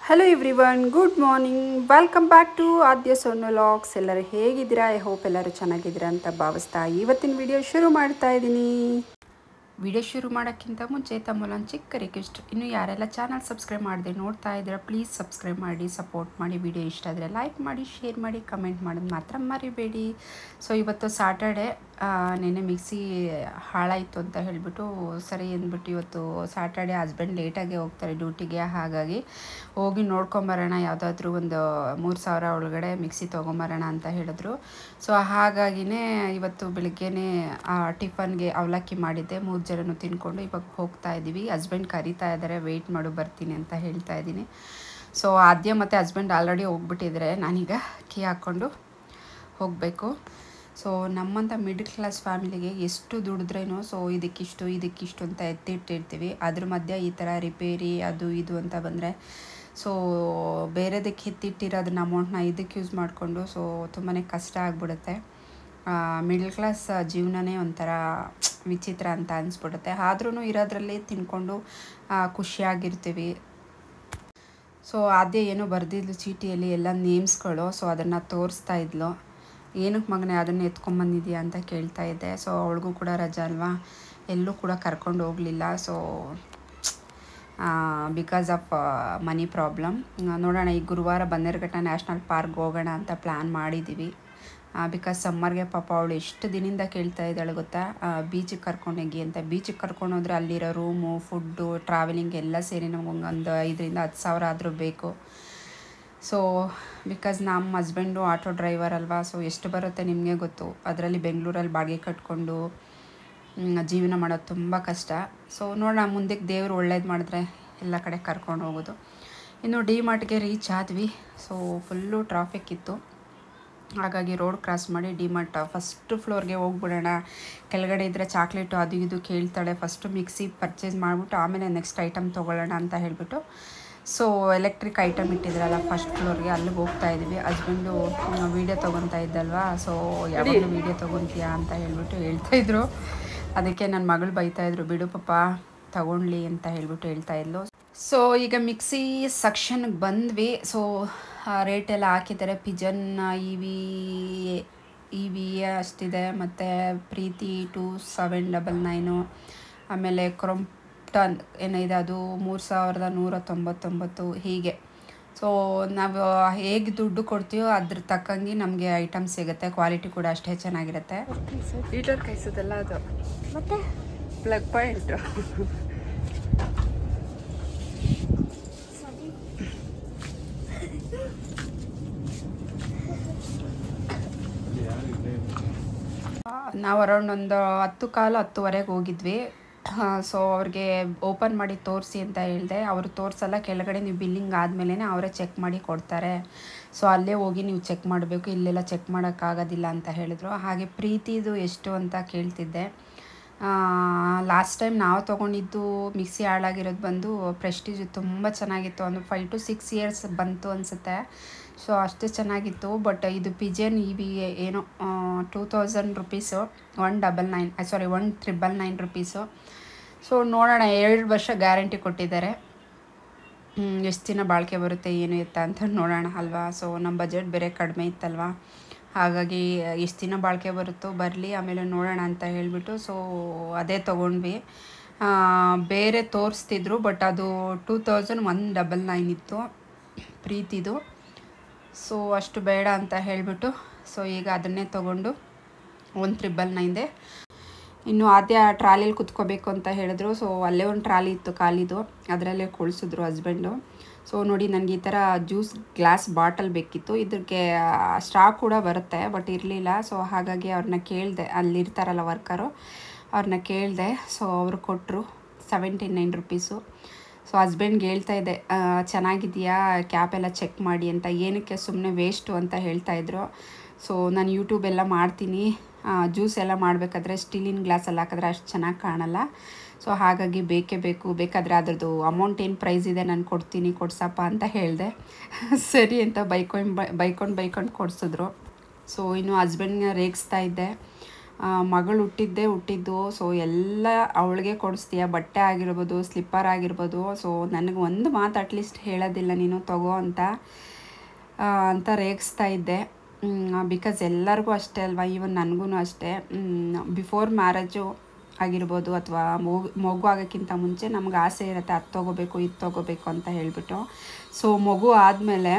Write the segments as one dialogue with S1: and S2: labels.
S1: Hello everyone, good morning. Welcome back to Aadya Sonu vlogs. ಎಲ್ಲರೂ ಹೇಗಿದ್ದೀರಾ? I hope ಎಲ್ಲರೂ ಚೆನ್ನಾಗಿದ್ದೀರಾ ಅಂತ ಭಾವಿಸ್ತಾ ಇವತ್ತಿನ ವಿಡಿಯೋ ಶುರು ಮಾಡ್ತಾ ಇದ್ದೀನಿ. ವಿಡಿಯೋ ಶುರು ಮಾಡೋಕ್ಕಿಂತ ಮುಂಚೆ ತಮ್ಮಲ್ಲೊಂದು ಚಿಕ್ಕ ರಿಕ್ವೆಸ್ಟ್, ಇನ್ನು ಯಾರೆಲ್ಲ ಚಾನಲ್ ಸಬ್ಸ್ಕ್ರೈಬ್ ಮಾಡಿದೆ ನೋಡ್ತಾ ಇದ್ದೀರಾ ಪ್ಲೀಸ್ ಸಬ್ಸ್ಕ್ರೈಬ್ ಮಾಡಿ, ಸಪೋರ್ಟ್ ಮಾಡಿ. ವಿಡಿಯೋ ಇಷ್ಟ ಆದರೆ ಲೈಕ್ ಮಾಡಿ, ಶೇರ್ ಮಾಡಿ, ಕಮೆಂಟ್ ಮಾಡೋದು ಮಾತ್ರ ಮರಿಬೇಡಿ. ಸೊ ಇವತ್ತು ಸಾಟರ್ಡೆ, ನೆನ್ನೆ ಮಿಕ್ಸಿ ಹಾಳಾಯಿತು ಅಂತ ಹೇಳಿಬಿಟ್ಟು ಸರಿ ಅಂದ್ಬಿಟ್ಟು ಇವತ್ತು ಸ್ಯಾಟರ್ಡೆ ಹಸ್ಬೆಂಡ್ ಲೇಟಾಗಿ ಹೋಗ್ತಾರೆ ಡ್ಯೂಟಿಗೆ. ಹಾಗಾಗಿ ಹೋಗಿ ನೋಡ್ಕೊಂಬರೋಣ, ಯಾವುದಾದ್ರೂ ಒಂದು 3,000 ಒಳಗಡೆ ಮಿಕ್ಸಿ ತೊಗೊಂಬರೋಣ ಅಂತ ಹೇಳಿದ್ರು. ಸೊ ಹಾಗಾಗಿನೇ ಇವತ್ತು ಬೆಳಿಗ್ಗೆನೇ ಟಿಫನ್ಗೆ ಅವಲಕ್ಕಿ ಮಾಡಿದ್ದೆ. 3 ಜನನು ತಿನ್ಕೊಂಡು ಇವಾಗ ಹೋಗ್ತಾ ಇದ್ದೀವಿ. ಹಸ್ಬೆಂಡ್ ಕರೀತಾ ಇದ್ದಾರೆ, ವೆಯ್ಟ್ ಮಾಡು ಬರ್ತೀನಿ ಅಂತ ಹೇಳ್ತಾ ಇದ್ದೀನಿ. ಸೊ ಆದ್ಯ ಮತ್ತು ಹಸ್ಬೆಂಡ್ ಆಲ್ರೆಡಿ ಹೋಗ್ಬಿಟ್ಟಿದ್ರೆ ನಾನೀಗ ಕೀ ಹಾಕ್ಕೊಂಡು ಹೋಗಬೇಕು. ಸೊ ನಮ್ಮಂಥ ಮಿಡಲ್ ಕ್ಲಾಸ್ ಫ್ಯಾಮಿಲಿಗೆ ಎಷ್ಟು ದುಡಿದ್ರೇನೋ ಸೊ ಇದಕ್ಕಿಷ್ಟು ಅಂತ ಎತ್ತಿಟ್ಟಿರ್ತೀವಿ. ಅದ್ರ ಮಧ್ಯೆ ಈ ಥರ ರಿಪೇರಿ ಅದು ಇದು ಅಂತ ಬಂದರೆ ಸೊ ಬೇರೆದಕ್ಕೆ ಎತ್ತಿಟ್ಟಿರೋದನ್ನ ಅಮೌಂಟ್ನ ಇದಕ್ಕೆ ಯೂಸ್ ಮಾಡಿಕೊಂಡು ಸೊ ತುಂಬಾ ಕಷ್ಟ ಆಗಿಬಿಡುತ್ತೆ. ಮಿಡಲ್ ಕ್ಲಾಸ್ ಜೀವನನೇ ಒಂಥರ ವಿಚಿತ್ರ ಅಂತ ಅನಿಸ್ಬಿಡುತ್ತೆ. ಆದ್ರೂ ಇರೋದ್ರಲ್ಲಿ ತಿನ್ಕೊಂಡು ಖುಷಿಯಾಗಿರ್ತೀವಿ. ಸೊ ಅದೇ ಏನೋ ಬರೆದಿದ್ಲು ಚೀಟಿಯಲ್ಲಿ ಎಲ್ಲ ನೇಮ್ಸ್ಗಳು. ಸೊ ಅದನ್ನು ತೋರಿಸ್ತಾ ಇದ್ಲು. ಏನಕ್ಕೆ ಮಗನೇ ಅದನ್ನು ಎತ್ಕೊಂಬಂದಿದ್ಯಾ ಅಂತ ಕೇಳ್ತಾ ಇದ್ದೆ. ಸೊ ಅವಳಿಗೂ ಕೂಡ ರಜಾ ಅಲ್ವಾ, ಎಲ್ಲೂ ಕೂಡ ಕರ್ಕೊಂಡು ಹೋಗಲಿಲ್ಲ. So because of money problem. ನೋಡೋಣ, ಈ ಗುರುವಾರ ಬನ್ನೇರುಘಟ್ಟ ನ್ಯಾಷನಲ್ ಪಾರ್ಕ್ ಹೋಗೋಣ ಅಂತ ಪ್ಲ್ಯಾನ್ ಮಾಡಿದ್ದೀವಿ. ಬಿಕಾಸ್ ಸಮ್ಮರ್ಗೆ ಪಾಪ ಅವಳು ಎಷ್ಟು ದಿನದಿಂದ ಕೇಳ್ತಾ ಇದ್ದಾಳೆ ಗೊತ್ತಾ, ಬೀಚಿಗೆ ಕರ್ಕೊಂಡೋಗಿ ಅಂತ. ಬೀಚಿಗೆ ಕರ್ಕೊಂಡೋದ್ರೆ ಅಲ್ಲಿರೋ ರೂಮು, ಫುಡ್ಡು, ಟ್ರಾವೆಲಿಂಗ್ ಎಲ್ಲ ಸೇರಿ ನಮ್ಗೆ ಒಂದು 5,000-10,000 ಆದರೂ ಬೇಕು. ಸೊ ಬಿಕಾಸ್ ನಮ್ಮ ಹಸ್ಬೆಂಡು ಆಟೋ ಡ್ರೈವರ್ ಅಲ್ವಾ, ಸೊ ಎಷ್ಟು ಬರುತ್ತೆ ನಿಮಗೆ ಗೊತ್ತು. ಅದರಲ್ಲಿ ಬೆಂಗಳೂರಲ್ಲಿ ಬಾಡಿಗೆ ಕಟ್ಕೊಂಡು ಜೀವನ ಮಾಡೋದು ತುಂಬ ಕಷ್ಟ. ಸೊ ನೋಡೋಣ, ಮುಂದಕ್ಕೆ ದೇವರು ಒಳ್ಳೇದು ಮಾಡಿದ್ರೆ ಎಲ್ಲ ಕಡೆ ಕರ್ಕೊಂಡು ಹೋಗೋದು. ಇನ್ನು ಡಿ ಮಾರ್ಟ್ಗೆ ರೀಚ್ ಆದ್ವಿ. ಸೊ ಫುಲ್ಲು ಟ್ರಾಫಿಕ್ ಇತ್ತು. ಹಾಗಾಗಿ ರೋಡ್ ಕ್ರಾಸ್ ಮಾಡಿ ಡಿ ಮಾರ್ಟ್ ಫಸ್ಟ್ ಫ್ಲೋರ್ಗೆ ಹೋಗ್ಬಿಡೋಣ. ಕೆಳಗಡೆ ಇದ್ದರೆ ಚಾಕ್ಲೇಟು ಅದು ಇದು ಕೇಳ್ತಾಳೆ. ಫಸ್ಟು ಮಿಕ್ಸಿ ಪರ್ಚೇಸ್ ಮಾಡಿಬಿಟ್ಟು ಆಮೇಲೆ ನೆಕ್ಸ್ಟ್ ಐಟಮ್ ತೊಗೊಳ್ಳೋಣ ಅಂತ ಹೇಳಿಬಿಟ್ಟು ಸೊ ಎಲೆಕ್ಟ್ರಿಕ್ ಐಟಮ್ ಇಟ್ಟಿದ್ರಲ್ಲ ಫಸ್ಟ್ ಫ್ಲೋರ್ಗೆ, ಅಲ್ಲಿಗೆ ಹೋಗ್ತಾ ಇದ್ವಿ. ಹಸ್ಬೆಂಡು ವೀಡಿಯೋ ತೊಗೊತಾ ಇದ್ದಲ್ವಾ, ಸೊ ಯಾವಾಗಲೂ ವೀಡಿಯೋ ತೊಗೊತೀಯಾ ಅಂತ ಹೇಳ್ತಾಯಿದ್ರು. ಅದಕ್ಕೆ ನನ್ನ ಮಗಳು ಬೈತಾಯಿದ್ರು, ಬಿಡು ಪಾಪ ತಗೊಳ್ಳಿ ಅಂತ ಹೇಳ್ತಾಯಿದ್ಲು. ಸೊ ಈಗ ಮಿಕ್ಸಿ ಸೆಕ್ಷನ್ಗೆ ಬಂದ್ವಿ. ಸೊ ರೇಟೆಲ್ಲ ಹಾಕಿದ್ದಾರೆ. ಪಿಜನ್ ಇ ವಿ ಅಷ್ಟಿದೆ, ಮತ್ತು ಪ್ರೀತಿ 2799, ಆಮೇಲೆ ಕ್ರೊಂಪ್ಟನ್ ಏನಿದೆ ಅದು 3,199 ಹೀಗೆ. ಸೊ ನಾವು ಹೇಗೆ ದುಡ್ಡು ಕೊಡ್ತೀವೋ ಅದ್ರ ತಕ್ಕಂಗೆ ನಮಗೆ ಐಟಮ್ ಸಿಗುತ್ತೆ. ಕ್ವಾಲಿಟಿ ಕೂಡ ಅಷ್ಟೇ ಚೆನ್ನಾಗಿರುತ್ತೆ. ಹೀಟರ್ ಕಾಯಿಸೋದಲ್ಲ ಅದು, ಮತ್ತು ಪ್ಲಗ್ ಪಾಯಿಂಟು. ನಾವು ಅರೌಂಡ್ ಒಂದು 10:15-10:30 ಹೋಗಿದ್ವಿ. ಸೊ ಅವ್ರಿಗೆ ಓಪನ್ ಮಾಡಿ ತೋರಿಸಿ ಅಂತ ಹೇಳಿದೆ. ಅವರು ತೋರಿಸಲ್ಲ, ಕೆಳಗಡೆ ನೀವು ಬಿಲ್ಲಿಂಗ್ ಆದಮೇಲೆ ಅವರೇ ಚೆಕ್ ಮಾಡಿ ಕೊಡ್ತಾರೆ. ಸೊ ಅಲ್ಲೇ ಹೋಗಿ ನೀವು ಚೆಕ್ ಮಾಡಬೇಕು, ಇಲ್ಲೆಲ್ಲ ಚೆಕ್ ಮಾಡೋಕ್ಕಾಗೋದಿಲ್ಲ ಅಂತ ಹೇಳಿದ್ರು. ಹಾಗೆ ಪ್ರೀತಿದು ಎಷ್ಟು ಅಂತ ಕೇಳ್ತಿದ್ದೆ. ಲಾಸ್ಟ್ ಟೈಮ್ ನಾವು ತೊಗೊಂಡಿದ್ದು ಮಿಕ್ಸಿ ಹಾಳಾಗಿರೋದು ಬಂದು ಪ್ರೆಸ್ಟೀಜ್, ತುಂಬ ಚೆನ್ನಾಗಿತ್ತು. ಒಂದು 5 to 6 years ಬಂತು ಅನಿಸುತ್ತೆ. ಸೊ ಅಷ್ಟು ಚೆನ್ನಾಗಿತ್ತು. ಬಟ್ ಇದು ಪಿಜನ್ ಇ ವಿ ಏನೋ 2,000 ರುಪೀಸು, 1,999 ರುಪೀಸು. ಸೊ ನೋಡೋಣ, 2 ವರ್ಷ ಗ್ಯಾರಂಟಿ ಕೊಟ್ಟಿದ್ದಾರೆ. ಎಷ್ಟು ದಿನ ಬಾಳಿಕೆ ಬರುತ್ತೆ ಏನು ಎತ್ತ ಅಂತ ನೋಡೋಣ ಅಲ್ವಾ. ಸೊ ನಮ್ಮ ಬಜೆಟ್ ಬೇರೆ ಕಡಿಮೆ ಇತ್ತಲ್ವ, ಹಾಗಾಗಿ ಎಷ್ಟು ದಿನ ಬಾಳಿಕೆ ಬರುತ್ತೋ ಬರಲಿ, ಆಮೇಲೆ ನೋಡೋಣ ಅಂತ ಹೇಳಿಬಿಟ್ಟು ಸೊ ಅದೇ ತೊಗೊಂಡ್ವಿ. ಬೇರೆ ತೋರಿಸ್ತಿದ್ರು, ಬಟ್ ಅದು 2,199 ಇತ್ತು ಪ್ರೀತಿದು. ಸೊ ಅಷ್ಟು ಬೇಡ ಅಂತ ಹೇಳಿಬಿಟ್ಟು ಸೊ ಈಗ ಅದನ್ನೇ ತೊಗೊಂಡು 1,999. ಇನ್ನು ಆದ್ಯ ಟ್ರಾಲಿಲಿ ಕುತ್ಕೋಬೇಕು ಅಂತ ಹೇಳಿದ್ರು. ಸೊ ಅಲ್ಲೇ ಒಂದು ಟ್ರಾಲಿ ಇತ್ತು ಖಾಲಿದು, ಅದರಲ್ಲೇ ಕೊಳಿಸಿದ್ರು ಹಸ್ಬೆಂಡು. ಸೊ ನೋಡಿ, ನನಗೆ ಈ ಥರ ಜ್ಯೂಸ್ ಗ್ಲಾಸ್ ಬಾಟಲ್ ಬೇಕಿತ್ತು. ಇದಕ್ಕೆ ಸ್ಟ್ರಾ ಕೂಡ ಬರುತ್ತೆ, ಬಟ್ ಇರಲಿಲ್ಲ. ಸೊ ಹಾಗಾಗಿ ಅವ್ರನ್ನ ಕೇಳಿದೆ, ಅಲ್ಲಿರ್ತಾರಲ್ಲ ವರ್ಕರು, ಅವ್ರನ್ನ ಕೇಳಿದೆ. ಸೊ ಅವರು ಕೊಟ್ಟರು 79 ರುಪೀಸು. ಸೊ ಹಸ್ಬೆಂಡ್ಗೆ ಹೇಳ್ತಾ ಇದ್ದೆ, ಚೆನ್ನಾಗಿದೆಯಾ ಕ್ಯಾಪೆಲ್ಲ ಚೆಕ್ ಮಾಡಿ ಅಂತ. ಏನಕ್ಕೆ ಸುಮ್ಮನೆ ವೇಸ್ಟು ಅಂತ ಹೇಳ್ತಾಯಿದ್ರು. ಸೊ ನಾನು ಯೂಟ್ಯೂಬೆಲ್ಲ ಮಾಡ್ತೀನಿ, ಜ್ಯೂಸ್ ಎಲ್ಲ ಮಾಡಬೇಕಾದ್ರೆ ಸ್ಟೀಲಿನ ಗ್ಲಾಸಲ್ಲಿ ಹಾಕಿದ್ರೆ ಅಷ್ಟು ಚೆನ್ನಾಗಿ ಕಾಣಲ್ಲ. ಸೊ ಹಾಗಾಗಿ ಬೇಕೇ ಬೇಕು, ಬೇಕಾದರೆ ಅದ್ರದ್ದು ಅಮೌಂಟ್ ಏನು ಪ್ರೈಸ್ ಇದೆ ನಾನು ಕೊಡ್ತೀನಿ, ಕೊಡ್ಸಪ್ಪ ಅಂತ ಹೇಳಿದೆ. ಸರಿ ಅಂತ ಬೈಕೊಂಡು ಕೊಡಿಸಿದ್ರು. ಸೊ ಇನ್ನು ಹಸ್ಬೆಂಡ್ನ ರೇಗಿಸ್ತಾ ಇದ್ದೆ. ಮಗಳು ಹುಟ್ಟಿದ್ದು. ಸೊ ಎಲ್ಲ ಅವಳಿಗೆ ಕೊಡಿಸ್ತೀಯ, ಬಟ್ಟೆ ಆಗಿರ್ಬೋದು, ಸ್ಲಿಪ್ಪರ್ ಆಗಿರ್ಬೋದು. ಸೊ ನನಗೆ ಒಂದು ಮಾತು ಅಟ್ಲೀಸ್ಟ್ ಹೇಳೋದಿಲ್ಲ ನೀನು ತಗೋ ಅಂತ ರೇಗಿಸ್ತಾ ಇದ್ದೆ. ಬಿಕಾಸ್ ಎಲ್ಲರಿಗೂ ಅಷ್ಟೇ ಅಲ್ವಾ, ಈವನ್ ನನಗೂ ಅಷ್ಟೇ. ಬಿಫೋರ್ ಮ್ಯಾರೇಜು ಆಗಿರ್ಬೋದು ಅಥವಾ ಮಗು ಆಗೋಕ್ಕಿಂತ ಮುಂಚೆ ನಮ್ಗೆ ಆಸೆ ಇರುತ್ತೆ, ಅದು ತೊಗೋಬೇಕು ಇದು ತೊಗೋಬೇಕು ಅಂತ ಹೇಳಿಬಿಟ್ಟು. ಸೊ ಮಗು ಆದಮೇಲೆ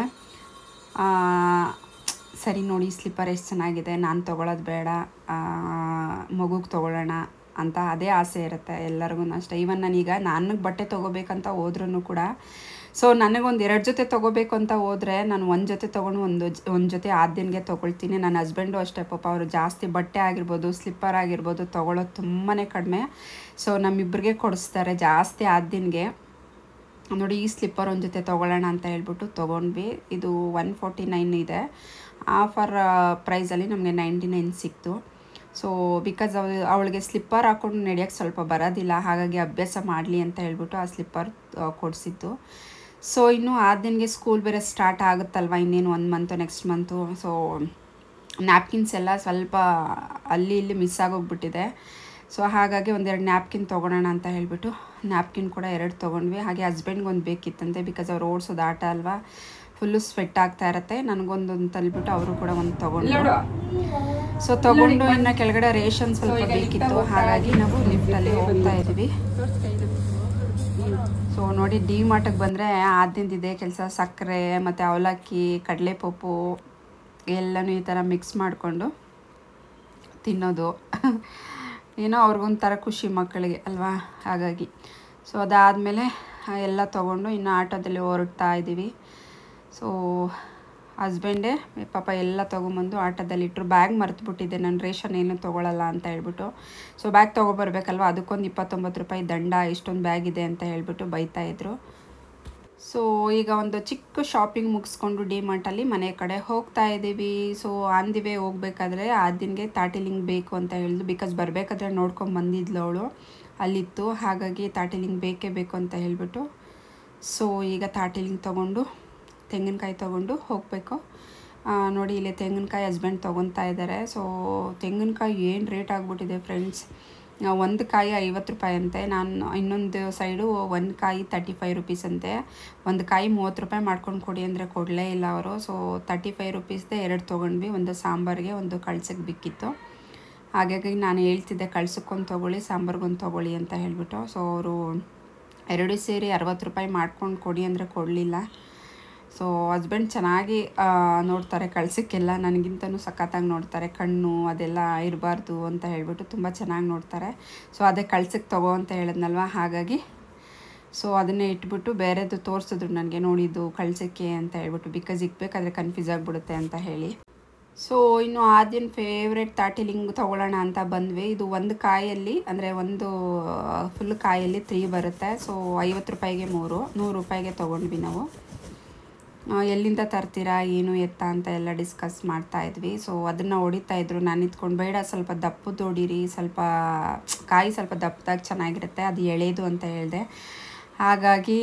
S1: ಸರಿ ನೋಡಿ ಸ್ಲಿಪ್ಪರ್ ಎಷ್ಟು ಚೆನ್ನಾಗಿದೆ, ನಾನು ತೊಗೊಳೋದು ಬೇಡ, ಮಗುಗೆ ತೊಗೊಳ್ಳೋಣ ಅಂತ ಅದೇ ಆಸೆ ಇರುತ್ತೆ ಎಲ್ಲರಿಗೂ ಅಷ್ಟೇ. ಈವನ್ ನನಗೆ ಬಟ್ಟೆ ತೊಗೋಬೇಕಂತ ಹೋದ್ರೂ ಕೂಡ, ಸೊ ನನಗೊಂದು 2 ಜೊತೆ ತೊಗೋಬೇಕು ಅಂತ ಹೋದರೆ ನಾನು ಒಂದು ಜೊತೆ ತೊಗೊಂಡು ಒಂದು ಜೊತೆ ಆದ್ಯನಿಗೆ ತೊಗೊಳ್ತೀನಿ. ನನ್ನ ಹಸ್ಬೆಂಡು ಅಷ್ಟೇ ಪಾಪ, ಅವರು ಜಾಸ್ತಿ ಬಟ್ಟೆ ಆಗಿರ್ಬೋದು, ಸ್ಲಿಪ್ಪರ್ ಆಗಿರ್ಬೋದು ತೊಗೊಳೋದು ತುಂಬಾ ಕಡಿಮೆ. ಸೊ ನಮ್ಮಿಬ್ಬರಿಗೆ ಕೊಡಿಸ್ತಾರೆ ಜಾಸ್ತಿ ಆದ್ಯನಿಗೆ. ನೋಡಿ ಈ ಸ್ಲಿಪ್ಪರ್ ಒಂದು ಜೊತೆ ತೊಗೊಳ್ಳೋಣ ಅಂತ ಹೇಳ್ಬಿಟ್ಟು ತೊಗೊಂಡ್ವಿ. ಇದು 149 ಇದೆ, ಆಫರ್ ಪ್ರೈಸಲ್ಲಿ ನಮಗೆ 99 ಸಿಕ್ತು. ಸೊ ಬಿಕಾಸ್ ಅವಳಿಗೆ ಸ್ಲಿಪ್ಪರ್ ಹಾಕ್ಕೊಂಡು ನಡೆಯೋಕ್ಕೆ ಸ್ವಲ್ಪ ಬರೋದಿಲ್ಲ, ಹಾಗಾಗಿ ಅಭ್ಯಾಸ ಮಾಡಲಿ ಅಂತ ಹೇಳ್ಬಿಟ್ಟು ಆ ಸ್ಲಿಪ್ಪರ್ ಕೊಡಿಸಿದ್ದು. ಸೊ ಇನ್ನು ಆದ್ಯನಿಗೆ ಸ್ಕೂಲ್ ಬೇರೆ ಸ್ಟಾರ್ಟ್ ಆಗುತ್ತಲ್ವ, ಇನ್ನೇನು 1 month next month. So napkins ಎಲ್ಲ ಸ್ವಲ್ಪ ಅಲ್ಲಿ ಇಲ್ಲಿ ಮಿಸ್ ಆಗೋಗ್ಬಿಟ್ಟಿದೆ. ಸೊ ಹಾಗಾಗಿ 1-2 ನ್ಯಾಪ್ಕಿನ್ ತೊಗೊಳೋಣ ಅಂತ ಹೇಳಿಬಿಟ್ಟು ನ್ಯಾಪ್ಕಿನ್ ಕೂಡ 2 ತೊಗೊಂಡ್ವಿ. ಹಾಗೆ ಹಸ್ಬೆಂಡ್ಗೆ ಒಂದು ಬೇಕಿತ್ತಂತೆ, ಬಿಕಾಸ್ ಅವ್ರು ಓಡಿಸೋದು ಆಟ ಅಲ್ವಾ, ಫುಲ್ಲು ಸ್ವೆಟ್ ಆಗ್ತಾ ಇರುತ್ತೆ. ನನಗೊಂದು ತಲ್ಬಿಟ್ಟು ಅವರು ಕೂಡ ಒಂದು ತೊಗೊಂಡು. ಸೊ ತೊಗೊಂಡು ಇನ್ನು ಕೆಳಗಡೆ ರೇಷನ್ ಸ್ವಲ್ಪ ಬೇಕಿತ್ತು, ಹಾಗಾಗಿ ನಾವು ಲಿಫ್ಟಲ್ಲಿ ಹೋಗ್ತಾ ಇದ್ವಿ. ಸೊ ನೋಡಿ ಡಿ ಮಾರ್ಟಿಗೆ ಬಂದರೆ ಆದ್ಯಂತ ಇದೆ ಕೆಲಸ. ಸಕ್ಕರೆ ಮತ್ತು ಅವಲಕ್ಕಿ, ಕಡಲೆಪಪ್ಪು ಎಲ್ಲನೂ ಈ ಥರ ಮಿಕ್ಸ್ ಮಾಡಿಕೊಂಡು ತಿನ್ನೋದು ಏನೋ ಅವ್ರಿಗೊಂಥರ ಖುಷಿ ಮಕ್ಕಳಿಗೆ ಅಲ್ವಾ, ಹಾಗಾಗಿ. ಸೊ ಅದಾದಮೇಲೆ ಎಲ್ಲ ತೊಗೊಂಡು ಇನ್ನು ಆಟೋದಲ್ಲಿ ಹೊರಡ್ತಾ ಇದ್ದೀವಿ. ಸೊ ಹಸ್ಬೆಂಡೇ ಪಾಪ ಎಲ್ಲ ತೊಗೊಂಬಂದು ಆಟೋದಲ್ಲಿ ಇಟ್ಟರು. ಬ್ಯಾಗ್ ಮರೆತುಬಿಟ್ಟಿದ್ದೆ ನಾನು, ರೇಷನ್ ಏನು ತೊಗೊಳ್ಳಲ್ಲ ಅಂತ ಹೇಳ್ಬಿಟ್ಟು. ಸೊ ಬ್ಯಾಗ್ ತೊಗೊಬರ್ಬೇಕಲ್ವ, ಅದಕ್ಕೊಂದು 29 ರೂಪಾಯಿ ದಂಡ, ಇಷ್ಟೊಂದು ಬ್ಯಾಗ್ ಇದೆ ಅಂತ ಹೇಳ್ಬಿಟ್ಟು ಬೈತಾಯಿದ್ರು. ಸೊ ಈಗ ಒಂದು ಚಿಕ್ಕ ಶಾಪಿಂಗ್ ಮುಗಿಸ್ಕೊಂಡು ಡಿ ಮಾರ್ಟಲ್ಲಿ ಮನೆ ಕಡೆ ಹೋಗ್ತಾ ಇದ್ದೀವಿ. ಸೊ ಆನ್ ದಿ ವೇ ಹೋಗ್ಬೇಕಾದ್ರೆ ಆದ್ಯನಿಗೆ ತಾಟಿಲಿಂಗ್ ಬೇಕು ಅಂತ ಹೇಳಿದ್ಲು, ಬಿಕಾಸ್ ಬರಬೇಕಾದ್ರೆ ನೋಡ್ಕೊಂಡು ಬಂದಿದ್ಲು ಅವಳು, ಅಲ್ಲಿತ್ತು. ಹಾಗಾಗಿ ತಾಟಿಲಿಂಗ್ ಬೇಕೇ ಬೇಕು ಅಂತ ಹೇಳಿಬಿಟ್ಟು ಸೊ ಈಗ ತಾಟಿಲಿಂಗ್ ತೊಗೊಂಡು ತೆಂಗಿನಕಾಯಿ ತೊಗೊಂಡು ಹೋಗಬೇಕು. ನೋಡಿ ಇಲ್ಲಿ ತೆಂಗಿನಕಾಯಿ ಹಸ್ಬೆಂಡ್ ತೊಗೊತಾ ಇದ್ದಾರೆ. ಸೊ ತೆಂಗಿನಕಾಯಿ ಏನು ರೇಟ್ ಆಗಿಬಿಟ್ಟಿದೆ ಫ್ರೆಂಡ್ಸ್, ಒಂದು ಕಾಯಿ 50 ರೂಪಾಯಿ ಅಂತೆ. ನಾನು ಇನ್ನೊಂದು ಸೈಡು ಒಂದು ಕಾಯಿ 35 ರುಪೀಸ್ ಅಂತೆ. ಒಂದು ಕಾಯಿ 30 ರೂಪಾಯಿ ಮಾಡ್ಕೊಂಡು ಕೊಡಿ ಅಂದರೆ ಕೊಡಲೇ ಇಲ್ಲ ಅವರು. ಸೊ 35 ರುಪೀಸ್ದೇ 2 ತೊಗೊಂಡ್ವಿ, ಒಂದು ಸಾಂಬಾರಿಗೆ ಒಂದು ಕಳ್ಸಕ್ಕೆ ಬಿಕ್ಕಿತ್ತು. ಹಾಗಾಗಿ ನಾನು ಹೇಳ್ತಿದ್ದೆ ಕಳ್ಸಕ್ಕೊಂದು ತೊಗೊಳ್ಳಿ, ಸಾಂಬಾರ್ಗೊಂದು ತೊಗೊಳ್ಳಿ ಅಂತ ಹೇಳಿಬಿಟ್ಟು. ಸೊ ಅವರು 2 ಸೇರಿ 60 ರೂಪಾಯಿ ಮಾಡ್ಕೊಂಡು ಕೊಡಿ ಅಂದರೆ ಕೊಡಲಿಲ್ಲ. ಸೊ ಹಸ್ಬೆಂಡ್ ಚೆನ್ನಾಗಿ ನೋಡ್ತಾರೆ ಕಳ್ಸಕ್ಕೆಲ್ಲ, ನನಗಿಂತನೂ ಸಖತ್ತಾಗಿ ನೋಡ್ತಾರೆ, ಕಣ್ಣು ಅದೆಲ್ಲ ಇರಬಾರ್ದು ಅಂತ ಹೇಳ್ಬಿಟ್ಟು ತುಂಬ ಚೆನ್ನಾಗಿ ನೋಡ್ತಾರೆ. ಸೊ ಅದೇ ಕಳ್ಸಕ್ಕೆ ತಗೋ ಅಂತ ಹೇಳಿದ್ನಲ್ವ, ಹಾಗಾಗಿ ಸೊ ಅದನ್ನೇ ಇಟ್ಬಿಟ್ಟು ಬೇರೆದು ತೋರಿಸಿದ್ರು ನನಗೆ, ನೋಡಿದ್ದು ಕಳ್ಸಕ್ಕೆ ಅಂತ ಹೇಳ್ಬಿಟ್ಟು, ಬಿಕಾಸ್ ಇಕ್ಬೇಕಾದ್ರೆ ಕನ್ಫ್ಯೂಸ್ ಆಗಿಬಿಡುತ್ತೆ ಅಂತ ಹೇಳಿ. ಸೊ ಇನ್ನು ಆದ್ಯನ ಫೇವ್ರೆಟ್ ತಾಟಿಲಿಂಗ್ ತೊಗೊಳ್ಳೋಣ ಅಂತ ಬಂದ್ವಿ. ಇದು ಒಂದು ಕಾಯಲ್ಲಿ ಅಂದರೆ ಒಂದು ಫುಲ್ ಕಾಯಲ್ಲಿ 3 ಬರುತ್ತೆ. ಸೊ 50 ರೂಪಾಯಿಗೆ 3, 100 ರೂಪಾಯಿಗೆ ತೊಗೊಂಡ್ವಿ ನಾವು. ಎಲ್ಲಿಂದ ತರ್ತೀರಾ ಏನು ಎತ್ತ ಅಂತ ಎಲ್ಲ ಡಿಸ್ಕಸ್ ಮಾಡ್ತಾಯಿದ್ವಿ. ಸೊ ಅದನ್ನು ಹೊಡಿತಾಯಿದ್ರು, ನಾನು ಇತ್ಕೊಂಡು ಬೇಡ ಸ್ವಲ್ಪ ದಪ್ಪದ್ದು ಹೊಡೀರಿ, ಸ್ವಲ್ಪ ಕಾಯಿ ಸ್ವಲ್ಪ ದಪ್ಪದಾಗಿ ಚೆನ್ನಾಗಿರುತ್ತೆ, ಅದು ಎಳೆದು ಅಂತ ಹೇಳಿದೆ. ಹಾಗಾಗಿ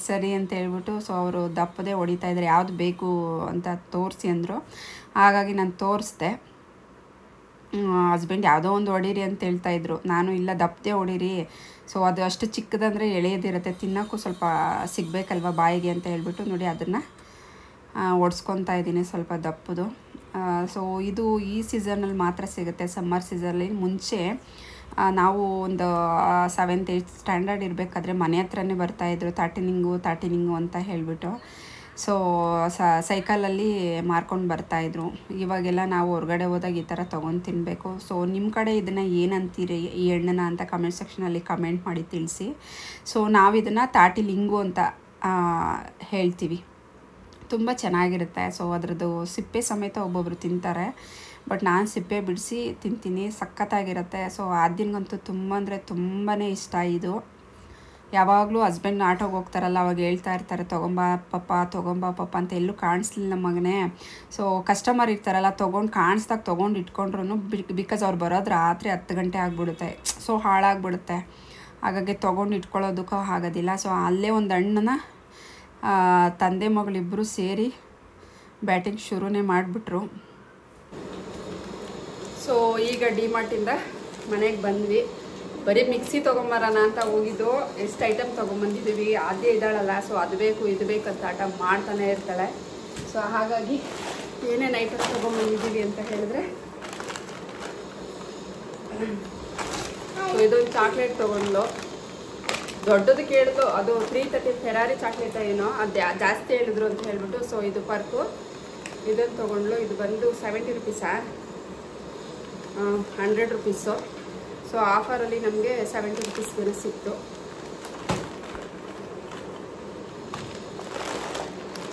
S1: ಸರಿ ಅಂತ ಹೇಳ್ಬಿಟ್ಟು ಸೊ ಅವರು ದಪ್ಪದೇ ಹೊಡಿತಾಯಿದ್ರು, ಯಾವುದು ಬೇಕು ಅಂತ ತೋರಿಸಿ ಅಂದರು. ಹಾಗಾಗಿ ನಾನು ತೋರಿಸ್ದೆ. ಹಸ್ಬೆಂಡ್ ಯಾವುದೋ ಒಂದು ಹೊಡೀರಿ ಅಂತ ಹೇಳ್ತಾಯಿದ್ರು, ನಾನು ಇಲ್ಲ ದಪ್ಪದೇ ಹೊಡೀರಿ, ಸೊ ಅದು ಅಷ್ಟು ಚಿಕ್ಕದಂದರೆ ಎಳೆಯೋದಿರುತ್ತೆ, ತಿನ್ನೋಕ್ಕೂ ಸ್ವಲ್ಪ ಸಿಗಬೇಕಲ್ವ ಬಾಯಿಗೆ ಅಂತ ಹೇಳ್ಬಿಟ್ಟು ನೋಡಿ ಅದನ್ನು ಒಡ್ಸ್ಕೊತಾ ಇದ್ದೀನಿ ಸ್ವಲ್ಪ ದಪ್ಪದು. ಸೊ ಇದು ಈ ಸೀಸನಲ್ಲಿ ಮಾತ್ರ ಸಿಗುತ್ತೆ, ಸಮ್ಮರ್ ಸೀಸನಲ್ಲಿ. ಮುಂಚೆ ನಾವು ಒಂದು 7th 8th ಸ್ಟ್ಯಾಂಡರ್ಡ್ ಇರಬೇಕಾದ್ರೆ ಮನೆ ಹತ್ರನೇ ಬರ್ತಾಯಿದ್ರು ತಾಟಿನಿಂಗು ಅಂತ ಹೇಳಿಬಿಟ್ಟು. ಸೊ ಸೈಕಲಲ್ಲಿ ಮಾರ್ಕೊಂಡು ಬರ್ತಾಯಿದ್ರು. ಇವಾಗೆಲ್ಲ ನಾವು ಹೊರಗಡೆ ಹೋದಾಗ ಈ ಥರ ತೊಗೊಂಡು ತಿನ್ನಬೇಕು. ಸೊ ನಿಮ್ಮ ಕಡೆ ಇದನ್ನು ಏನಂತೀರಿ ಈ ಹಣ್ಣನ್ನ ಅಂತ ಕಮೆಂಟ್ ಸೆಕ್ಷನಲ್ಲಿ ಕಮೆಂಟ್ ಮಾಡಿ ತಿಳಿಸಿ. ಸೊ ನಾವು ಇದನ್ನು ತಾಟಿಲಿಂಗು ಅಂತ ಹೇಳ್ತೀವಿ, ತುಂಬ ಚೆನ್ನಾಗಿರುತ್ತೆ. ಸೊ ಅದರದ್ದು ಸಿಪ್ಪೆ ಸಮೇತ ಒಬ್ಬೊಬ್ಬರು ತಿಂತಾರೆ, ಬಟ್ ನಾನು ಸಿಪ್ಪೆ ಬಿಡಿಸಿ ತಿಂತೀನಿ, ಸಖತ್ತಾಗಿರುತ್ತೆ. ಸೊ ಆದ್ಯನಿಗಂತೂ ತುಂಬ ಅಂದರೆ ತುಂಬಾ ಇಷ್ಟ ಇದು. ಯಾವಾಗಲೂ ಹಸ್ಬೆಂಡ್ ಆಟೋಗೆ ಹೋಗ್ತಾರಲ್ಲ ಅವಾಗ ಹೇಳ್ತಾ ಇರ್ತಾರೆ, ತೊಗೊಂಬಾ ಪಪ್ಪ ಅಂತ. ಎಲ್ಲೂ ಕಾಣಿಸ್ಲಿಲ್ಲ ಮಗನೇ. ಸೊ ಕಸ್ಟಮರ್ ಇರ್ತಾರಲ್ಲ, ತೊಗೊಂಡು ಕಾಣಿಸ್ದಾಗ ತೊಗೊಂಡು ಇಟ್ಕೊಂಡ್ರು ಬಿಕಾಸ್ ಅವ್ರು ಬರೋದು ರಾತ್ರಿ 10 ಗಂಟೆ ಆಗಿಬಿಡುತ್ತೆ, ಸೊ ಹಾಳಾಗಿಬಿಡುತ್ತೆ. ಹಾಗಾಗಿ ತೊಗೊಂಡು ಇಟ್ಕೊಳ್ಳೋದಕ್ಕೂ ಆಗೋದಿಲ್ಲ. ಸೊ ಅಲ್ಲೇ ಒಂದು ಹಣ್ಣನ್ನ ತಂದೆ ಮಗಳಿಬ್ಬರು ಸೇರಿ ಬ್ಯಾಟಿಂಗ್ ಶುರುನೇ ಮಾಡಿಬಿಟ್ರು. ಸೊ ಈಗ ಡಿಮಾರ್ಟಿಂದ ಮನೆಗೆ ಬಂದ್ವಿ. ಬರೀ ಮಿಕ್ಸಿ ತೊಗೊಂಬರೋಣ ಅಂತ ಹೋಗಿದ್ದು. ಎಷ್ಟು ಐಟಮ್ ತೊಗೊಂಬಂದಿದ್ದೀವಿ. ಅದೇ ಇದ್ದಾಳಲ್ಲ, ಸೊ ಅದು ಬೇಕು ಇದು ಬೇಕಂತ ಆಟ ಮಾಡ್ತಾನೆ ಇರ್ತಾಳೆ. ಸೊ ಹಾಗಾಗಿ ಏನೇನು ಐಟಮ್ ತೊಗೊಂಬಂದಿದ್ದೀವಿ ಅಂತ ಹೇಳಿದ್ರೆ, ಸೊ ಇದೊಂದು ಚಾಕ್ಲೇಟ್ ತೊಗೊಂಡ್ಲು. ದೊಡ್ಡದು ಕೇಳಿದ್ರು, ಅದು 330 ಫೆರಾರಿ ಚಾಕ್ಲೇಟ್ ಏನೋ, ಅದು ಜಾಸ್ತಿ ಹೇಳಿದ್ರು ಅಂತ ಹೇಳ್ಬಿಟ್ಟು. ಸೊ ಇದು ಪರ್ಕು ಇದನ್ನು ತೊಗೊಂಡ್ಲು. ಇದು ಬಂದು 70 ರುಪೀಸಾ 100 ರುಪೀಸು. ಸೊ ಆಫರಲ್ಲಿ ನಮಗೆ 70 ರುಪೀಸ್ಗೆ ಸಿಕ್ತು.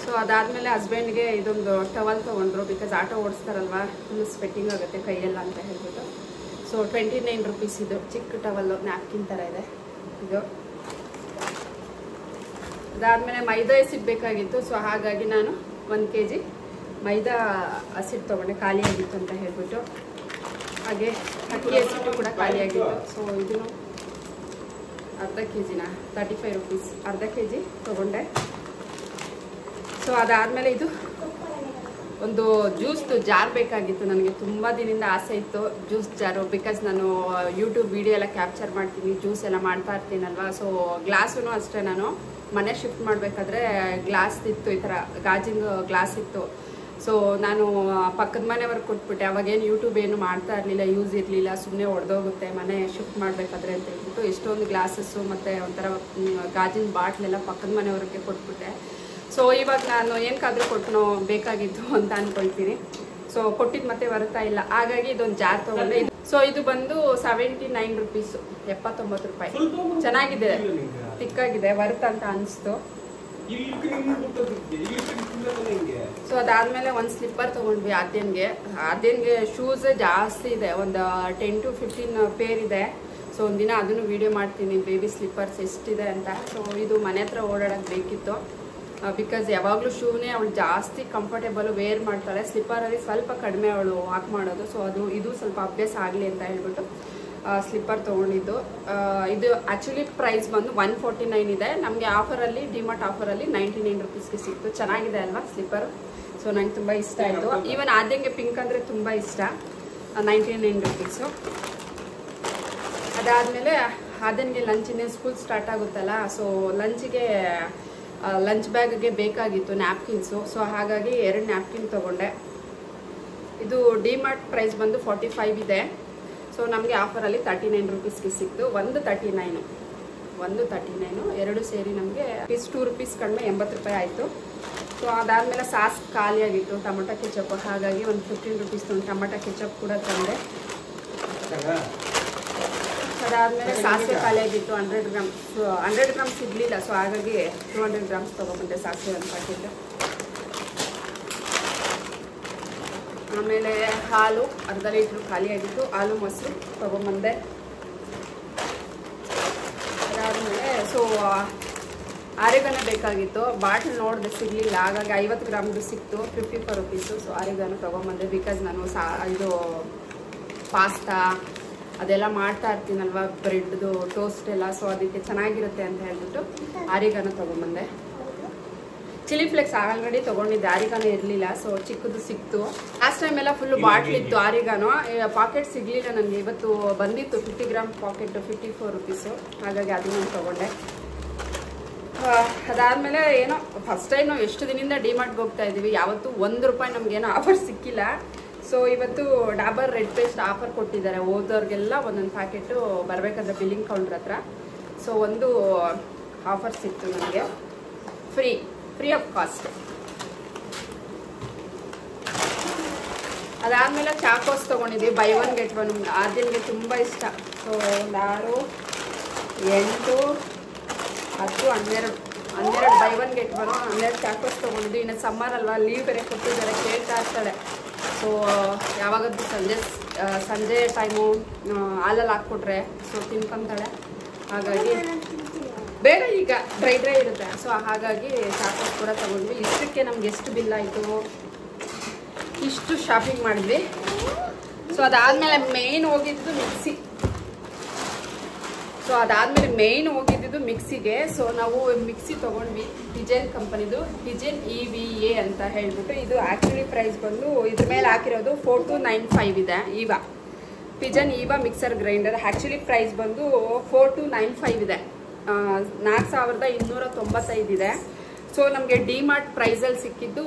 S1: ಸೊ ಅದಾದಮೇಲೆ ಹಸ್ಬೆಂಡ್ಗೆ ಇದೊಂದು ಟವಲ್ ತೊಗೊಂಡ್ರು. ಬಿಕಾಸ್ ಆಟೋ ಓಡಿಸ್ತಾರಲ್ವ, ಫುಲ್ ಸ್ವೆಟ್ಟಿಂಗ್ ಆಗುತ್ತೆ ಕೈಯೆಲ್ಲ ಅಂತ ಹೇಳ್ಬಿಟ್ಟು. ಸೊ 29 ರುಪೀಸ್ ಇದು ಚಿಕ್ಕ ಟವಲ್ಲು, ನ್ಯಾಪ್ಕಿನ್ ಥರ ಇದೆ ಇದು. ಅದಾದಮೇಲೆ ಮೈದಾ ಹಸಿಟ್ಟು ಬೇಕಾಗಿತ್ತು. ಸೊ ಹಾಗಾಗಿ ನಾನು 1 kg ಮೈದಾ ಹಸಿಟ್ಟು ತೊಗೊಂಡೆ, ಖಾಲಿಯಾಗಿತ್ತು ಅಂತ ಹೇಳ್ಬಿಟ್ಟು. ಹಾಗೆ ಅಕ್ಕಿ ಹಸಿಟ್ಟು ಕೂಡ ಖಾಲಿಯಾಗಿತ್ತು. ಸೊ ಇದನ್ನು ಅರ್ಧ kg 35 ರುಪೀಸ್, ಅರ್ಧ kg ತೊಗೊಂಡೆ. ಸೊ ಅದಾದಮೇಲೆ ಇದು ಒಂದು ಜ್ಯೂಸ್ದು ಜಾರ್ ಬೇಕಾಗಿತ್ತು ನನಗೆ. ತುಂಬ ದಿನದಿಂದ ಆಸೆ ಇತ್ತು ಜ್ಯೂಸ್ ಜಾರು. ಬಿಕಾಸ್ ನಾನು ಯೂಟ್ಯೂಬ್ ವಿಡಿಯೋ ಎಲ್ಲ ಕ್ಯಾಪ್ಚರ್ ಮಾಡ್ತೀನಿ, ಜ್ಯೂಸ್ ಎಲ್ಲ ಮಾಡ್ತಾ ಇರ್ತೀನಲ್ವ. ಸೊ ಗ್ಲಾಸೂ ಅಷ್ಟೇ, ನಾನು ಮನೆ ಶಿಫ್ಟ್ ಮಾಡಬೇಕಾದ್ರೆ ಗ್ಲಾಸ್ ಇತ್ತು, ಈ ಥರ ಗಾಜಿನ ಗ್ಲಾಸ್ ಇತ್ತು. ಸೊ ನಾನು ಪಕ್ಕದ ಮನೆಯವ್ರಿಗೆ ಕೊಟ್ಬಿಟ್ಟೆ. ಅವಾಗೇನು ಯೂಟ್ಯೂಬ್ ಏನು ಮಾಡ್ತಾ ಇರಲಿಲ್ಲ, ಯೂಸ್ ಇರಲಿಲ್ಲ, ಸುಮ್ಮನೆ ಒಡೆದೋಗುತ್ತೆ ಮನೆ ಶಿಫ್ಟ್ ಮಾಡಬೇಕಾದ್ರೆ ಅಂತ ಹೇಳ್ಬಿಟ್ಟು ಎಷ್ಟೊಂದು ಗ್ಲಾಸಸ್ಸು ಮತ್ತು ಒಂಥರ ಗಾಜಿನ ಬಾಟ್ಲೆಲ್ಲ ಪಕ್ಕದ ಮನೆಯವ್ರಿಗೆ ಕೊಟ್ಬಿಟ್ಟೆ. ಸೊ ಇವಾಗ ನಾನು ಏನಕ್ಕಾದರೂ ಕೊಟ್ಟನೋ ಬೇಕಾಗಿತ್ತು ಅಂತ ಅಂದ್ಕೊಳ್ತೀನಿ. ಸೊ ಕೊಟ್ಟಿದ್ದು ಮತ್ತೆ ಬರ್ತಾ ಇಲ್ಲ, ಹಾಗಾಗಿ ಇದೊಂದು ಜಾರ್ ತೊಗೊಂಡೆ. ಸೊ ಇದು ಬಂದು 79 ರುಪೀಸು, 79 ರೂಪಾಯಿ. ಚೆನ್ನಾಗಿದೆ, ತಿಕ್ಕಾಗಿದೆ, ವರ್ತ್ ಅಂತ ಅನಿಸ್ತು. ಸೊ ಅದಾದಮೇಲೆ ಒಂದು ಸ್ಲಿಪ್ಪರ್ ತೊಗೊಂಡ್ವಿ ಆದ್ಯನ್ಗೆ. ಶೂಸ್ ಜಾಸ್ತಿ ಇದೆ, ಒಂದು 10 to 15 ಪೇರ್ ಇದೆ. ಸೊ ಒಂದಿನ ಅದನ್ನು ವೀಡಿಯೋ ಮಾಡ್ತೀನಿ, ಬೇಬಿ ಸ್ಲಿಪ್ಪರ್ಸ್ ಎಷ್ಟಿದೆ ಅಂತ. ಸೊ ಇದು ಮನೆ ಹತ್ರ ಓಡಾಡೋಕ್ಕೆ ಬೇಕಿತ್ತು. ಬಿಕಾಸ್ ಯಾವಾಗಲೂ ಶೂನೇ ಅವಳು ಜಾಸ್ತಿ ಕಂಫರ್ಟೇಬಲು ವೇರ್ ಮಾಡ್ತಾಳೆ. ಸ್ಲಿಪ್ಪರಲ್ಲಿ ಸ್ವಲ್ಪ ಕಡಿಮೆ ಅವಳು ವಾಕ್ ಮಾಡೋದು. ಸೊ ಇದು ಸ್ವಲ್ಪ ಅಭ್ಯಾಸ ಆಗಲಿ ಅಂತ ಹೇಳ್ಬಿಟ್ಟು ಸ್ಲಿಪ್ಪರ್ ತೊಗೊಂಡಿದ್ದು. ಇದು ಆ್ಯಕ್ಚುಲಿ ಪ್ರೈಸ್ ಬಂದು 149 ಇದೆ. ನಮಗೆ ಆಫರಲ್ಲಿ, ಡಿಮಾರ್ಟ್ ಆಫರಲ್ಲಿ 99 ರುಪೀಸ್ಗೆ ಸಿಕ್ತು. ಚೆನ್ನಾಗಿದೆ ಅಲ್ವಾ ಸ್ಲಿಪ್ಪರು. ಸೊ ನಂಗೆ ತುಂಬ ಇಷ್ಟ ಆಯಿತು. ಈವನ್ ಆದ್ಯಂಗೆ ಪಿಂಕ್ ಅಂದರೆ ತುಂಬ ಇಷ್ಟ. 99 ರುಪೀಸು. ಅದಾದಮೇಲೆ ಆದ್ಯನ್ಗೆ ಲಂಚ್, ಇನ್ನೇನು ಸ್ಕೂಲ್ ಸ್ಟಾರ್ಟ್ ಆಗುತ್ತಲ್ಲ. ಸೊ ಲಂಚ್ ಬ್ಯಾಗ್ಗೆ ಬೇಕಾಗಿತ್ತು ನ್ಯಾಪ್ಕಿನ್ಸು. ಸೊ ಹಾಗಾಗಿ 2 ನ್ಯಾಪ್ಕಿನ್ ತೊಗೊಂಡೆ. ಇದು ಡಿಮಾರ್ಟ್ ಪ್ರೈಸ್ ಬಂದು 45 ಇದೆ. ಸೊ ನಮಗೆ ಆಫರಲ್ಲಿ 39 ರುಪೀಸ್ಗೆ ಸಿಕ್ತು. ಒಂದು 39 ಎರಡು ಸೇರಿ ನಮಗೆ 2 ರುಪೀಸ್ ಕಡಿಮೆ 80 ರೂಪಾಯಿ ಆಯಿತು. ಸೊ ಅದಾದಮೇಲೆ ಸಾಸ್ ಖಾಲಿಯಾಗಿತ್ತು, ಟೊಮೊಟೊ ಕೆಚಪ್. ಹಾಗಾಗಿ ಒಂದು 15 ರುಪೀಸ್ ಟೊಮೊಟೊ ಕೆಚಪ್ ಕೂಡ ತಂದೆ. ಅದಾದಮೇಲೆ ಸಾಸಿವೆ ಖಾಲಿಯಾಗಿತ್ತು, 100 ಗ್ರಾಮ್ಸ್. 100 ಗ್ರಾಮ್ಸ್ ಸಿಗಲಿಲ್ಲ. ಸೊ ಹಾಗಾಗಿ 200 ಗ್ರಾಮ್ಸ್ ತೊಗೊಂಡ್ಬಂದೆ ಸಾಸಿವೆ ಒಂದು ಪ್ಯಾಕೆಟ್. ಆಮೇಲೆ ಹಾಲು ಅರ್ಧ ಲೀಟ್ರು ಖಾಲಿಯಾಗಿತ್ತು, ಹಾಲು ಮೊಸರು ತೊಗೊಂಬಂದೆ. ಅದಾದಮೇಲೆ ಸೊ ಆರಿಗಾನು ಬೇಕಾಗಿತ್ತು, ಬಾಟ್ಲ್ ನೋಡಿದೆ ಸಿಗಲಿಲ್ಲ. ಹಾಗಾಗಿ 50 ಗ್ರಾಮ್ದು ಸಿಕ್ತು, 54 ರುಪೀಸು. ಸೊ ಆರಿಗಾನು ತೊಗೊಂಬಂದೆ. ಬಿಕಾಸ್ ನಾನು ಇದು ಪಾಸ್ತಾ ಅದೆಲ್ಲ ಮಾಡ್ತಾ ಇರ್ತೀನಲ್ವ, ಬ್ರೆಡ್ದು ಟೋಸ್ಟ್ ಎಲ್ಲ. ಸೊ ಅದಕ್ಕೆ ಚೆನ್ನಾಗಿರುತ್ತೆ ಅಂತ ಹೇಳ್ಬಿಟ್ಟು ಆರಿಗಾನು ತೊಗೊಂಬಂದೆ. ಚಿಲ್ಲಿ ಫ್ಲೇಕ್ಸ್ ಆಲ್ರೆಡಿ ತೊಗೊಂಡಿದ್ದೆ, ಆರಿಗಾನು ಇರಲಿಲ್ಲ. ಸೊ ಚಿಕ್ಕದು ಸಿಕ್ತು. ಲಾಸ್ಟ್ ಟೈಮ್ ಎಲ್ಲ ಫುಲ್ಲು ಬಾಟ್ಲ್ ಇತ್ತು ಆರಿಗಾನು. ಪಾಕೆಟ್ ಸಿಗಲಿಲ್ಲ ನನಗೆ. ಇವತ್ತು ಬಂದಿತ್ತು 50 ಗ್ರಾಮ್ ಪಾಕೆಟು, 54 ರುಪೀಸು. ಹಾಗಾಗಿ ಅದನ್ನು ತೊಗೊಂಡೆ. ಅದಾದಮೇಲೆ ಏನೋ ಫಸ್ಟ್ ಟೈಮ್ ನಾವು ಎಷ್ಟು ದಿನದಿಂದ ಡಿಮಾರ್ಟ್ಗೆ ಹೋಗ್ತಾ ಇದ್ದೀವಿ, ಯಾವತ್ತೂ 1 ರೂಪಾಯಿ ನಮಗೇನೋ ಆಫರ್ ಸಿಕ್ಕಿಲ್ಲ. ಸೊ ಇವತ್ತು ಡಾಬರ್ ರೆಡ್ ಪೇಸ್ಟ್ ಆಫರ್ ಕೊಟ್ಟಿದ್ದಾರೆ. ಹೋದವ್ರಿಗೆಲ್ಲ ಒಂದೊಂದು ಪ್ಯಾಕೆಟು ಬರಬೇಕಾದ್ರೆ ಬಿಲ್ಲಿಂಗ್ ಕೌಂಟ್ರ್ ಹತ್ರ. ಸೊ ಒಂದು ಆಫರ್ ಸಿಕ್ತು ನನಗೆ, ಫ್ರೀ ಆಫ್ ಕಾಸ್ಟ್. ಅದಾದಮೇಲೆ ಚಾಕೋಸ್ ತೊಗೊಂಡಿದ್ವಿ, ಬೈ 1 get 1. ಆದ್ಯನ್ಗೆ ತುಂಬ ಇಷ್ಟ. ಸೊ ಒಂದು 6, 8, 10, 12 ಬೈ 1 get 1 12 ಚಾಕೋಸ್ ತೊಗೊಂಡಿದ್ವಿ. ಇನ್ನು ಸಮ್ಮರ್ ಅಲ್ವಾ, ಲೀವ್ ಬೇರೆ ಕೊಟ್ಟಿದ್ದಾರೆ, ಕೇಳ್ತಾ ಇರ್ತಾಳೆ. ಸೊ ಯಾವಾಗದ್ದು ಸಂಜೆ ಟೈಮು ಹಾಲಲ್ಲಿ ಹಾಕ್ಕೊಟ್ರೆ ಸೊ ತಿನ್ಕೊಂತಾಳೆ. ಹಾಗಾಗಿ ಬೇಡ, ಈಗ ಡ್ರೈ ಇರುತ್ತೆ. ಸೊ ಹಾಗಾಗಿ ಚಾಕೋಸ್ ಕೂಡ ತೊಗೊಂಡ್ವಿ. ಇಷ್ಟಕ್ಕೆ ನಮ್ಗೆ ಎಷ್ಟು ಬಿಲ್ ಆಯಿತು, ಇಷ್ಟು ಶಾಪಿಂಗ್ ಮಾಡಿದ್ವಿ. ಸೊ ಅದಾದಮೇಲೆ ಮೇಯ್ನ್ ಹೋಗಿದ್ದು ಮಿಕ್ಸಿ. ಸೊ ಅದಾದಮೇಲೆ ಮೇಯ್ನ್ ಹೋಗಿದ್ದು ಮಿಕ್ಸಿಗೆ. ಸೊ ನಾವು ಮಿಕ್ಸಿ ತೊಗೊಂಡ್ವಿ, ಡಿಜೈನ್ ಕಂಪನಿದು, ಡಿಜೈನ್ EVA ಅಂತ ಹೇಳ್ಬಿಟ್ಟು. ಇದು ಆ್ಯಕ್ಚುಲಿ ಪ್ರೈಸ್ ಬಂದು ಇದ್ರ ಮೇಲೆ ಹಾಕಿರೋದು 4295 ಇದೆ. Pigeon Eva mixer grinder. Actually price ಬಂದು 4295 ಇದೆ, 4295 ಇದೆ. ಸೊ ನಮಗೆ ಡಿಮಾರ್ಟ್ ಪ್ರೈಸಲ್ಲಿ ಸಿಕ್ಕಿದ್ದು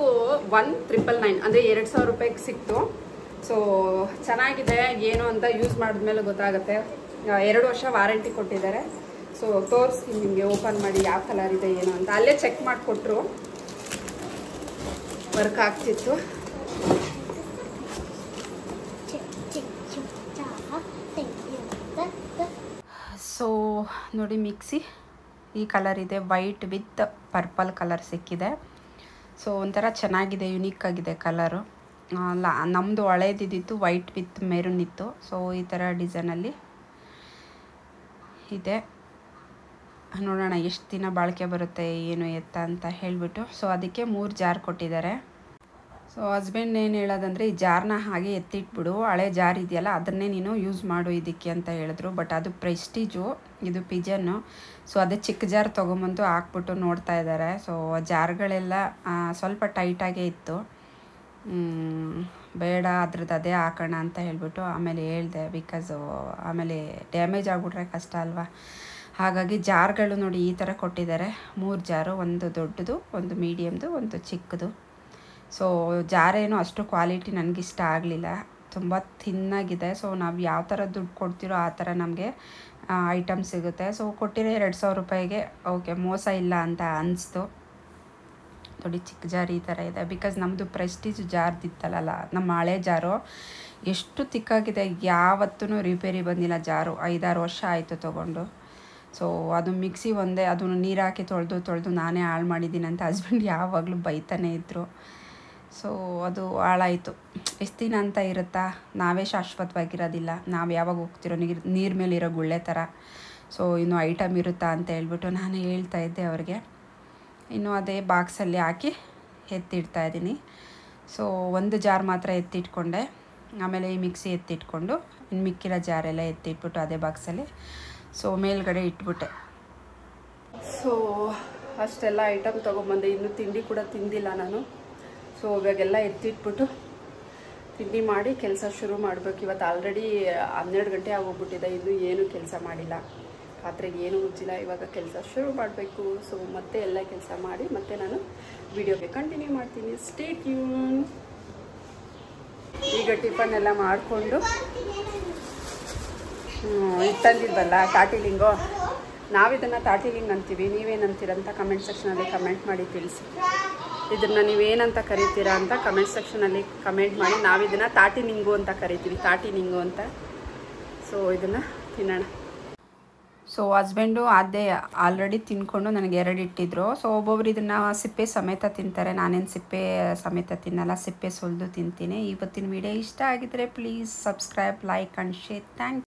S1: 1999 ಅಂದರೆ 2000 ರೂಪಾಯಿಗೆ ಸಿಕ್ತು. ಸೊ ಚೆನ್ನಾಗಿದೆ ಏನು ಅಂತ ಯೂಸ್ ಮಾಡಿದ್ಮೇಲೆ ಗೊತ್ತಾಗುತ್ತೆ. 2 ವರ್ಷ ವಾರಂಟಿ ಕೊಟ್ಟಿದ್ದಾರೆ. ಸೊ ತೋರಿಸ್ತೀನಿ ನಿಮಗೆ ಓಪನ್ ಮಾಡಿ ಯಾವ ಕಲರ್ ಇದೆ ಏನು ಅಂತ. ಅಲ್ಲೇ ಚೆಕ್ ಮಾಡಿಕೊಟ್ರು, ವರ್ಕ್ ಆಗ್ತಿತ್ತು. ಸೊ ನೋಡಿ ಮಿಕ್ಸಿ ಈ ಕಲರ್ ಇದೆ, ವೈಟ್ ವಿತ್ ಪರ್ಪಲ್ ಕಲರ್ ಸಿಕ್ಕಿದೆ. ಸೊ ಒಂಥರ ಚೆನ್ನಾಗಿದೆ, ಯುನೀಕ್ ಆಗಿದೆ ಕಲರು. ನಮ್ಮದು ಹಳೇದಿದ್ದು ವೈಟ್ ವಿತ್ ಮೆರೂನ್ ಇತ್ತು. ಸೊ ಈ ಥರ ಡಿಸೈನಲ್ಲಿ ಇದೆ. ನೋಡೋಣ ಎಷ್ಟು ದಿನ ಬಾಳಿಕೆ ಬರುತ್ತೆ ಏನು ಎತ್ತ ಅಂತ ಹೇಳಿಬಿಟ್ಟು. ಸೊ ಅದಕ್ಕೆ 3 ಜಾರ್ ಕೊಟ್ಟಿದ್ದಾರೆ. ಸೊ ಹಸ್ಬೆಂಡ್ ಏನು ಹೇಳೋದಂದರೆ ಈ ಜಾರ್ನ ಹಾಗೆ ಎತ್ತಿಟ್ಬಿಡು, ಹಳೆ ಜಾರ್ ಇದೆಯಲ್ಲ ಅದನ್ನೇ ನೀನು ಯೂಸ್ ಮಾಡು ಇದಕ್ಕೆ ಅಂತ ಹೇಳಿದ್ರು. ಬಟ್ ಅದು ಪ್ರೆಸ್ಟೀಜು, ಇದು ಪಿಜನ್ನು. ಸೊ ಅದೇ ಚಿಕ್ಕ ಜಾರ್ ತೊಗೊಂಬಂದು ಹಾಕ್ಬಿಟ್ಟು ನೋಡ್ತಾ ಇದ್ದಾರೆ. ಸೊ ಜಾರ್ಗಳೆಲ್ಲ ಸ್ವಲ್ಪ ಟೈಟಾಗೇ ಇತ್ತು. ಬೇಡ ಅದ್ರದ್ದು ಅದೇ ಹಾಕೋಣ ಅಂತ ಹೇಳ್ಬಿಟ್ಟು ಆಮೇಲೆ ಹೇಳಿದೆ. ಬಿಕಾಸು ಆಮೇಲೆ ಡ್ಯಾಮೇಜ್ ಆಗಿಬಿಟ್ರೆ ಕಷ್ಟ ಅಲ್ವಾ. ಹಾಗಾಗಿ ಜಾರ್ಗಳು ನೋಡಿ ಈ ಥರ ಕೊಟ್ಟಿದ್ದಾರೆ. 3 ಜಾರು, ಒಂದು ದೊಡ್ಡದು, ಒಂದು ಮೀಡಿಯಮ್ದು, ಒಂದು ಚಿಕ್ಕದು. ಸೊ ಜಾರೇನು ಅಷ್ಟು ಕ್ವಾಲಿಟಿ ನನಗಿಷ್ಟ ಆಗಲಿಲ್ಲ, ತುಂಬ ಥಿನ್ನಾಗಿದೆ. ಸೊ ನಾವು ಯಾವ ಥರ ದುಡ್ಡು ಕೊಡ್ತೀರೋ ಆ ಥರ ನಮಗೆ ಐಟಮ್ ಸಿಗುತ್ತೆ. ಸೊ ಕೊಟ್ಟಿರೋ 2000 ರೂಪಾಯಿಗೆ ಓಕೆ, ಮೋಸ ಇಲ್ಲ ಅಂತ ಅನಿಸ್ತು. ನೋಡಿ ಚಿಕ್ಕ ಜಾರ್ ಈ ಥರ ಇದೆ. ಬಿಕಾಸ್ ನಮ್ಮದು ಪ್ರೆಸ್ಟೀಜ್ ಜಾರ್ದಿತ್ತಲ್ಲ, ನಮ್ಮ ಹಳೆ ಜಾರು ಎಷ್ಟು ತಿಕ್ಕಾಗಿದೆ, ಯಾವತ್ತೂ ರಿಪೇರಿ ಬಂದಿಲ್ಲ ಜಾರು. 5-6 ವರ್ಷ ಆಯಿತು ತೊಗೊಂಡು. ಸೊ ಅದು ಮಿಕ್ಸಿ ಒಂದೇ, ಅದನ್ನು ನೀರು ಹಾಕಿ ತೊಳೆದು ನಾನೇ ಹಾಳು ಮಾಡಿದ್ದೀನಿ ಅಂತ ಹಸ್ಬೆಂಡ್ ಯಾವಾಗಲೂ ಬೈತಾನೆ ಇದ್ದರು. ಸೊ ಅದು ಹಾಳಾಯಿತು. ಎಷ್ಟು ದಿನ ಅಂತ ಇರುತ್ತಾ, ನಾವೇ ಶಾಶ್ವತವಾಗಿರೋದಿಲ್ಲ. ನಾವು ಯಾವಾಗ ಹೋಗ್ತಿರೋ ನೀರು ಮೇಲಿರೋ ಗುಳ್ಳೆ ಥರ. ಸೊ ಇನ್ನು ಐಟಮ್ ಇರುತ್ತಾ ಅಂತ ಹೇಳ್ಬಿಟ್ಟು ನಾನು ಹೇಳ್ತಾ ಇದ್ದೆ ಅವ್ರಿಗೆ. ಇನ್ನು ಅದೇ ಬಾಕ್ಸಲ್ಲಿ ಹಾಕಿ ಎತ್ತಿಡ್ತಾಯಿದ್ದೀನಿ. ಸೊ ಒಂದು ಜಾರ್ ಮಾತ್ರ ಎತ್ತಿಟ್ಕೊಂಡೆ, ಆಮೇಲೆ ಈ ಮಿಕ್ಸಿ ಎತ್ತಿಟ್ಕೊಂಡು ಇನ್ನು ಮಿಕ್ಕಿರೋ ಜಾರೆಲ್ಲ ಎತ್ತಿಟ್ಬಿಟ್ಟು ಅದೇ ಬಾಕ್ಸಲ್ಲಿ ಸೊ ಮೇಲ್ಗಡೆ ಇಟ್ಬಿಟ್ಟೆ. ಸೊ ಅಷ್ಟೆಲ್ಲ ಐಟಮ್ ತೊಗೊಂಬಂದೆ. ಇನ್ನೂ ತಿಂಡಿ ಕೂಡ ತಿಂದಿಲ್ಲ ನಾನು. ಸೊ ಇವಾಗೆಲ್ಲ ಎತ್ತಿಟ್ಬಿಟ್ಟು ತಿಂಡಿ ಮಾಡಿ ಕೆಲಸ ಶುರು ಮಾಡಬೇಕು. ಇವತ್ತು ಆಲ್ರೆಡಿ 12 ಗಂಟೆ ಆಗೋಗ್ಬಿಟ್ಟಿದೆ, ಇನ್ನೂ ಏನೂ ಕೆಲಸ ಮಾಡಿಲ್ಲ. ಪಾತ್ರೆಗೆ ಏನೂ ಮುಚ್ಚಿಲ್ಲ. ಇವಾಗ ಕೆಲಸ ಶುರು ಮಾಡಬೇಕು. ಸೊ ಮತ್ತೆ ಎಲ್ಲ ಕೆಲಸ ಮಾಡಿ ಮತ್ತೆ ನಾನು ವಿಡಿಯೋಗೆ ಕಂಟಿನ್ಯೂ ಮಾಡ್ತೀನಿ. Stay tune. ಈಗ ಟಿಫನ್ ಎಲ್ಲ ಮಾಡಿಕೊಂಡು ಇಟ್ಟಂದಿದ್ವಲ್ಲ ತಾಟಿಲಿಂಗು, ನಾವಿದನ್ನು ತಾಟಿಲಿಂಗ್ ಅಂತೀವಿ. ನೀವೇನಂತೀರಂತ ಕಮೆಂಟ್ ಸೆಕ್ಷನಲ್ಲಿ ಕಮೆಂಟ್ ಮಾಡಿ ತಿಳಿಸಿ. ಇದನ್ನು ನೀವೇನಂತ ಕರಿತೀರಾ ಅಂತ ಕಮೆಂಟ್ ಸೆಕ್ಷನಲ್ಲಿ ಕಮೆಂಟ್ ಮಾಡಿ. ನಾವಿದನ್ನು ತಾಟಿನಿಂಗು ಅಂತ ಕರಿತೀವಿ, ತಾಟಿನಿಂಗು ಅಂತ. ಸೊ ಇದನ್ನು ತಿನ್ನೋಣ. ಸೊ ಹಸ್ಬೆಂಡು ಅದೇ ಆಲ್ರೆಡಿ ತಿನ್ಕೊಂಡು ನನಗೆ 2 ಇಟ್ಟಿದ್ರು. ಸೊ ಒಬ್ಬೊಬ್ರು ಇದನ್ನು ಸಿಪ್ಪೆ ಸಮೇತ ತಿಂತಾರೆ. ನಾನೇನು ಸಿಪ್ಪೆ ಸಮೇತ ತಿನ್ನಲ್ಲ, ಸಿಪ್ಪೆ ಸುಲಿದು ತಿಂತೀನಿ. ಇವತ್ತಿನ ವಿಡಿಯೋ ಇಷ್ಟ ಆಗಿದ್ರೆ please subscribe, like and share. Thank you.